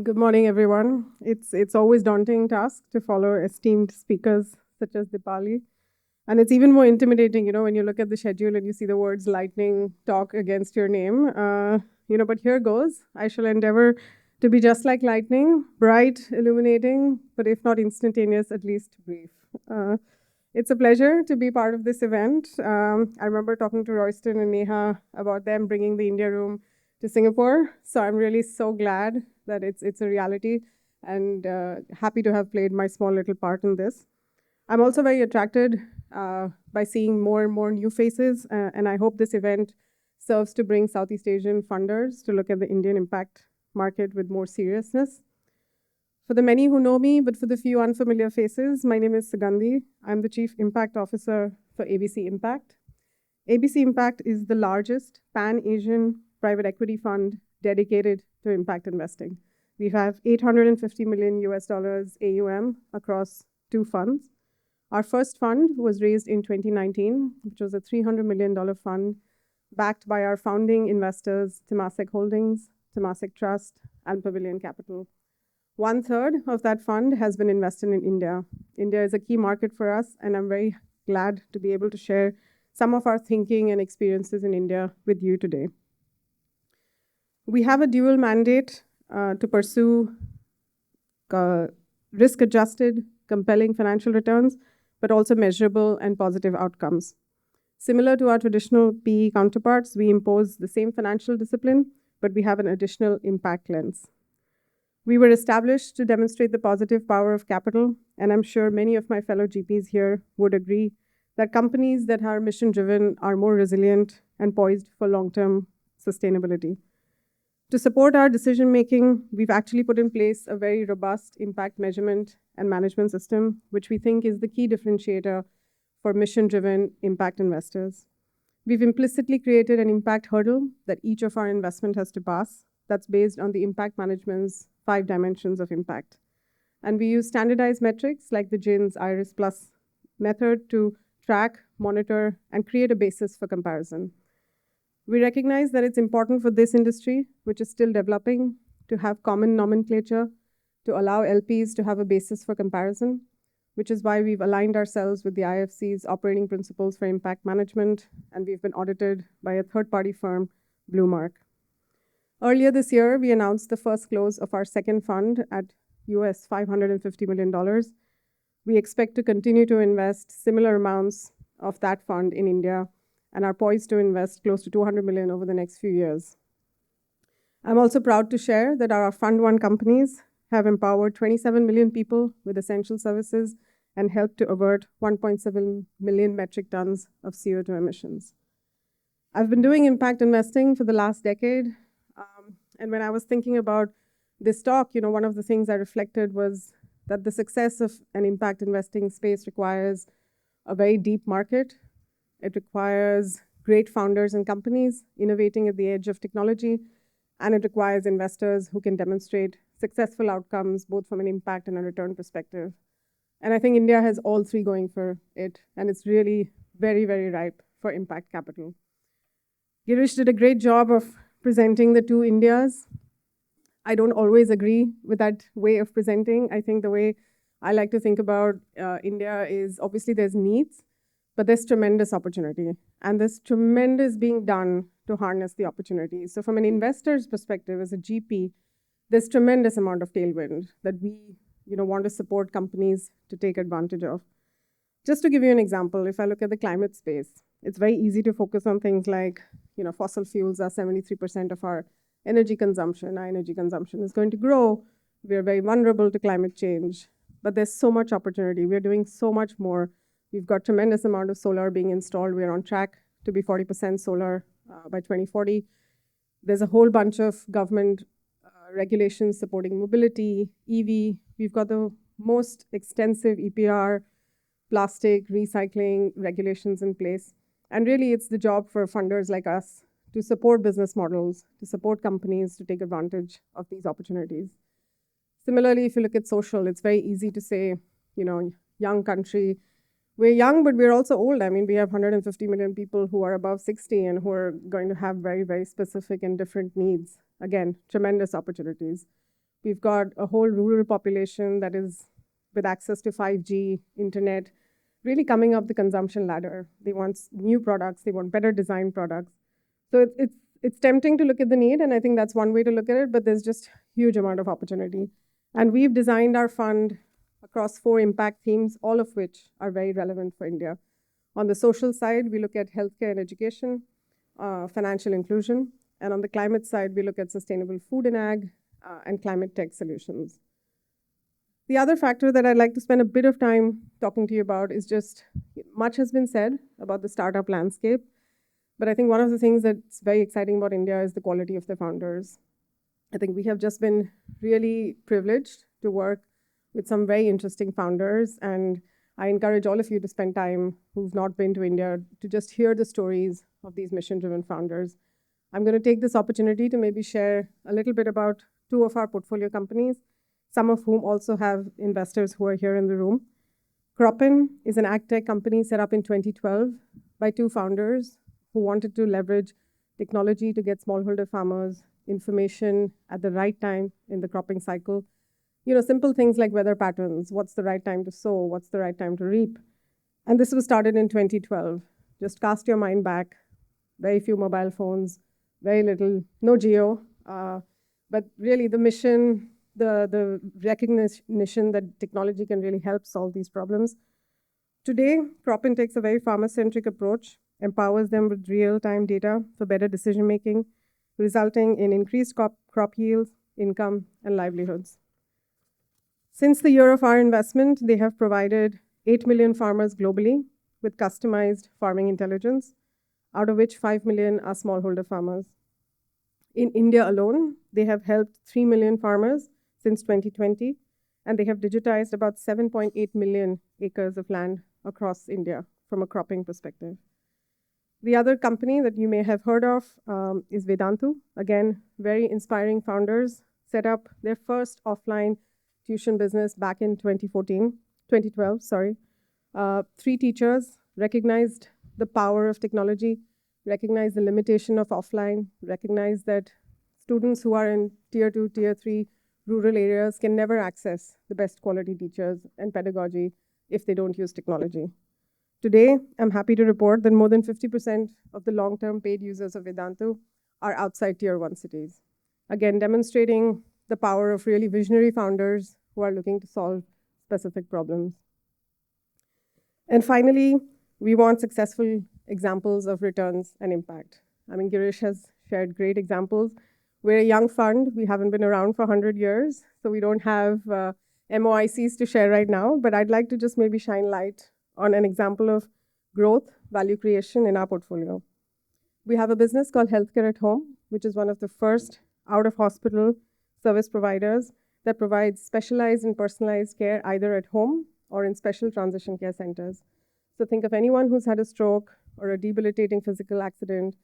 Good morning, everyone. It's always daunting task to follow esteemed speakers such as Dipali, and it's even more intimidating, when you look at the schedule and you see the words "lightning" talk against your name. But here goes. I shall endeavor to be just like lightning, bright, illuminating, but if not instantaneous, at least brief. Uh, it's a pleasure to be part of this event. I remember talking to Royston and Neha about them bringing the India room to Singapore. So I'm really so glad that it's a reality and happy to have played my small little part in this. I'm also very attracted by seeing more and more new faces, and I hope this event serves to bring Southeast Asian funders to look at the Indian impact market with more seriousness. For the many who know me, but for the few unfamiliar faces, my name is Sugandhi. I'm the Chief Impact Officer for ABC Impact. ABC Impact is the largest pan-Asian private equity fund dedicated to impact investing. We have 850 million US dollars AUM across two funds. Our first fund was raised in 2019, which was a $300 million fund backed by our founding investors, Temasek Holdings, Temasek Trust, and Pavilion Capital. 1/3 of that fund has been invested in India. India is a key market for us, and I'm very glad to be able to share some of our thinking and experiences in India with you today. We have a dual mandate to pursue risk-adjusted, compelling financial returns, but also measurable and positive outcomes. Similar to our traditional PE counterparts, we impose the same financial discipline, but we have an additional impact lens. We were established to demonstrate the positive power of capital, and I'm sure many of my fellow GPs here would agree that companies that are mission-driven are more resilient and poised for long-term sustainability. To support our decision-making, we've actually put in place a very robust impact measurement and management system, which we think is the key differentiator for mission-driven impact investors. We've implicitly created an impact hurdle that each of our investment has to pass that's based on the impact management's 5 dimensions of impact. And we use standardized metrics like the GINS IRIS Plus method to track, monitor, and create a basis for comparison. We recognize that it's important for this industry, which is still developing, to have common nomenclature to allow LPs to have a basis for comparison, which is why we've aligned ourselves with the IFC's operating principles for impact management, and we've been audited by a third-party firm, Bluemark. Earlier this year, we announced the first close of our second fund at US $550 million. We expect to continue to invest similar amounts of that fund in India and are poised to invest close to $200 million over the next few years. I'm also proud to share that our Fund 1 companies have empowered 27 million people with essential services and helped to avert 1.7 million metric tons of CO2 emissions. I've been doing impact investing for the last decade, and when I was thinking about this talk, one of the things I reflected was that the success of an impact investing space requires a very deep market. It requires great founders and companies innovating at the edge of technology, and it requires investors who can demonstrate successful outcomes, both from an impact and a return perspective. And I think India has all three going for it, and it's really very, very ripe for impact capital. Girish did a great job of presenting the two Indias. I don't always agree with that way of presenting. I think the way I like to think about India is obviously there's needs, but there's tremendous opportunity, and there's tremendous being done to harness the opportunity. So from an investor's perspective, as a GP, there's tremendous amount of tailwind that we want to support companies to take advantage of. Just to give you an example, if I look at the climate space, it's very easy to focus on things like, fossil fuels are 73% of our energy consumption. Our energy consumption is going to grow. We are very vulnerable to climate change, but there's so much opportunity. We're doing so much more. We've got tremendous amount of solar being installed. We're on track to be 40% solar by 2040. There's a whole bunch of government regulations supporting mobility, EV. We've got the most extensive EPR, plastic, recycling regulations in place. And really, it's the job for funders like us to support business models, to support companies to take advantage of these opportunities. Similarly, if you look at social, it's very easy to say, young country. We're young, but we're also old. I mean, we have 150 million people who are above 60 and who are going to have very, very specific and different needs. Again, tremendous opportunities. We've got a whole rural population that is with access to 5G, internet, really coming up the consumption ladder. They want new products, they want better designed products. So it's tempting to look at the need, and I think that's one way to look at it, but there's just huge amount of opportunity. And we've designed our fund across 4 impact themes, all of which are very relevant for India. On the social side, we look at healthcare and education, financial inclusion, and on the climate side, we look at sustainable food and ag, and climate tech solutions. The other factor that I'd like to spend a bit of time talking to you about is just much has been said about the startup landscape, but I think one of the things that's very exciting about India is the quality of the founders. I think we have just been really privileged to work with some very interesting founders, and I encourage all of you to spend time who've not been to India to just hear the stories of these mission-driven founders. I'm going to take this opportunity to maybe share a little bit about 2 of our portfolio companies, some of whom also have investors who are here in the room. Cropin is an ag tech company set up in 2012 by 2 founders who wanted to leverage technology to get smallholder farmers information at the right time in the cropping cycle. Simple things like weather patterns, what's the right time to sow, what's the right time to reap. And this was started in 2012. Just cast your mind back, very few mobile phones, very little, no geo, but really the mission, the recognition that technology can really help solve these problems. Today, Cropin takes a very farmer-centric approach, empowers them with real-time data for better decision-making, resulting in increased crop yields, income, and livelihoods. Since the year of our investment, they have provided 8 million farmers globally with customized farming intelligence, out of which 5 million are smallholder farmers. In India alone, they have helped 3 million farmers since 2020, and they have digitized about 7.8 million acres of land across India from a cropping perspective. The other company that you may have heard of is Vedantu. Again, very inspiring founders set up their first offline tuition business back in 2012, sorry. 3 teachers recognized the power of technology, recognized the limitation of offline, recognized that students who are in tier 2, tier 3 rural areas can never access the best quality teachers and pedagogy if they don't use technology. Today, I'm happy to report that more than 50% of the long-term paid users of Vedantu are outside tier 1 cities. Again, demonstrating the power of really visionary founders who are looking to solve specific problems. And finally, we want successful examples of returns and impact. I mean, Girish has shared great examples. We're a young fund. We haven't been around for 100 years, so we don't have MOICs to share right now, but I'd like to just maybe shine light on an example of growth, value creation in our portfolio. We have a business called Healthcare at Home, which is one of the first out-of-hospital service providers that provides specialized and personalized care either at home or in special transition care centers. So think of anyone who's had a stroke or a debilitating physical accident.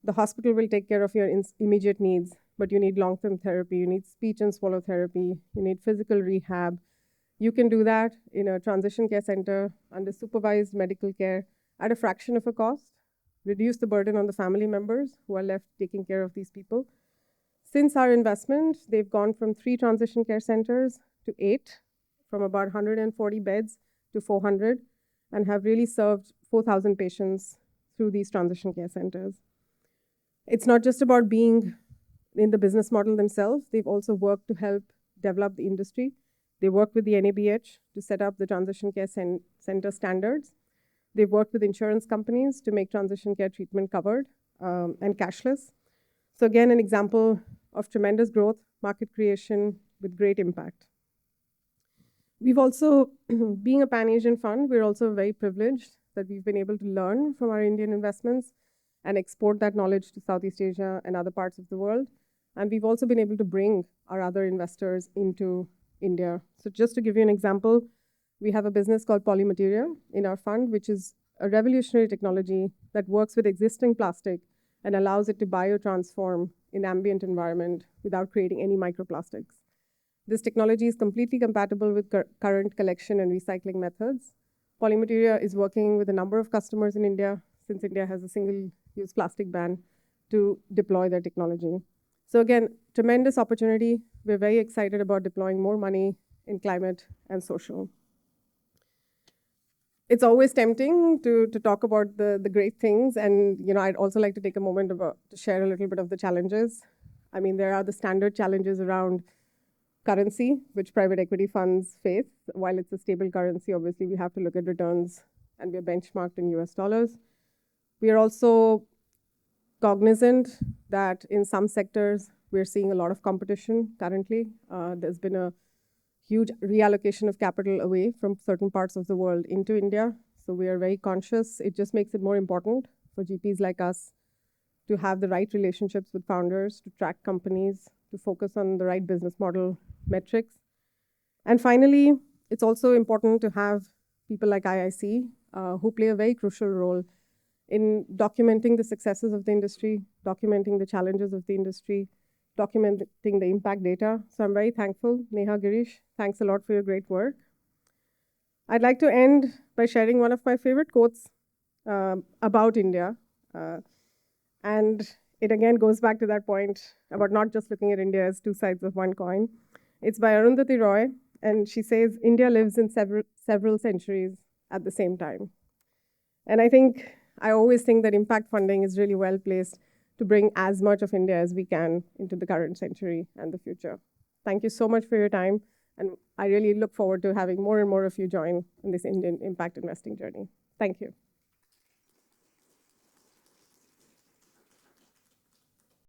The hospital will take care of your immediate needs, but you need long-term therapy, you need speech and swallow therapy, you need physical rehab. You can do that in a transition care center under supervised medical care at a fraction of a cost, reduce the burden on the family members who are left taking care of these people. Since our investment, they've gone from 3 transition care centers to 8, from about 140 beds to 400, and have really served 4,000 patients through these transition care centers. It's not just about being in the business model themselves. They've also worked to help develop the industry. They work with the NABH to set up the transition care center standards. They've worked with insurance companies to make transition care treatment covered and cashless. So again, an example of tremendous growth, market creation with great impact. We've also, being a Pan-Asian fund, we're also very privileged that we've been able to learn from our Indian investments and export that knowledge to Southeast Asia and other parts of the world. And we've also been able to bring our other investors into India. So just to give you an example, we have a business called Polymateria in our fund, which is a revolutionary technology that works with existing plastic and allows it to biotransform in ambient environment without creating any microplastics. This technology is completely compatible with current collection and recycling methods. Polymateria is working with a number of customers in India, since India has a single-use plastic ban, to deploy their technology. So again, tremendous opportunity we're very excited about deploying more money in climate and social. It's always tempting to talk about the great things, and I'd also like to take a moment to share a little bit of the challenges. I mean, there are the standard challenges around currency, which private equity funds face. While it's a stable currency, obviously we have to look at returns, and we're benchmarked in US dollars. We are also cognizant that in some sectors, we're seeing a lot of competition currently. There's been a huge reallocation of capital away from certain parts of the world into India. So we are very conscious. It just makes it more important for GPs like us to have the right relationships with founders, to track companies, to focus on the right business model metrics. And finally, it's also important to have people like IIC who play a very crucial role in documenting the successes of the industry, documenting the challenges of the industry, documenting the impact data. So I'm very thankful. Neha, Girish, thanks a lot for your great work. I'd like to end by sharing one of my favorite quotes about India. And it again goes back to that point about not just looking at India as two sides of one coin. It's by Arundhati Roy, and she says, India lives in several centuries at the same time. And I always think that impact funding is really well placed to bring as much of India as we can into the current century and the future. Thank you so much for your time. And I really look forward to having more and more of you join in this Indian impact investing journey. Thank you.